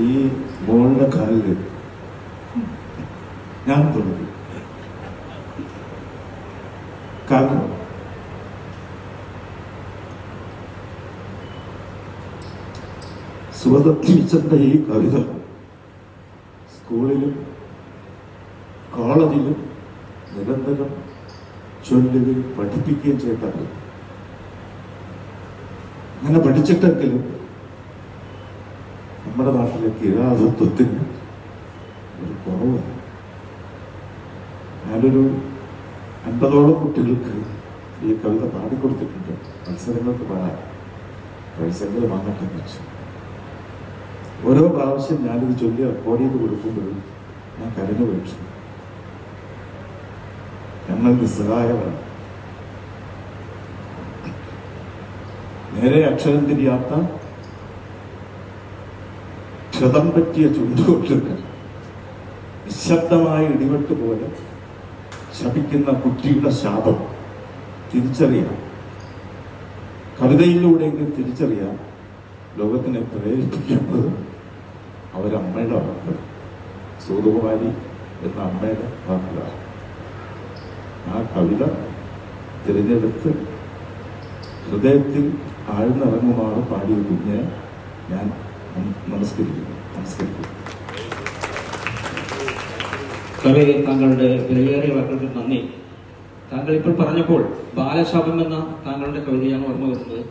ഈ മോളുടെ കാലിൽ ഞാൻ തുടങ്ങി. കാരണം സുഗതന്റെ ഈ കവിത സ്കൂളിലും കോളേജിലും നിരന്തരം ചൊല്ലുകയും പഠിപ്പിക്കുകയും ചെയ്തത്. അങ്ങനെ പഠിച്ചിട്ടെങ്കിലും നമ്മുടെ നാട്ടിലെ കിരാതത്വത്തിന് ഒരു കുറവാണ്. ഞാനൊരു 50ഓളം കുട്ടികൾക്ക് ഈ കവിത പാടിക്കൊടുത്തിട്ടുണ്ട്. മത്സരങ്ങൾക്ക് പാടാൻ പൈസകൾ വാങ്ങട്ടെ വെച്ചു. ഓരോ പ്രാവശ്യം ഞാനിത് ചൊല്ലി റെക്കോർഡ് ചെയ്ത് കൊടുക്കുമ്പോഴും ഞാൻ കരഞ്ഞു വീഴ്ച. ഞങ്ങൾ നിസ്സഹായമാണ്. നേരെ അക്ഷരം തിരിയാത്ത ക്ഷതം പറ്റിയ ചുണ്ടുകൊണ്ടിട്ട് നിശബ്ദമായ ഇടിവെട്ട് പോലെ ശപിക്കുന്ന കുട്ടിയുടെ ശാപം തിരിച്ചറിയാം. കവിതയിലൂടെയെങ്കിലും തിരിച്ചറിയാം. ലോകത്തിനെ പ്രേരിപ്പിക്കുന്നത് അവരമ്മയുടെ വാക്കുകൾ, സൂതുകുമാരി എന്ന അമ്മയുടെ വാക്കുകളാണ്. ആ കവിത തിരഞ്ഞെടുത്ത് ഹൃദയത്തിൽ ആഴ്ന്നിറങ്ങുമാണ് പാടിയ കുഞ്ഞെ ഞാൻ നമസ്കരിക്കുന്നു. കവി, താങ്കളുടെ വിലയേറിയ വാക്കുകൾക്ക് നന്ദി. താങ്കൾ ഇപ്പോൾ പറഞ്ഞപ്പോൾ ബാലശാപം എന്ന താങ്കളുടെ കവിതയാണ് ഓർമ്മ വരുന്നത്.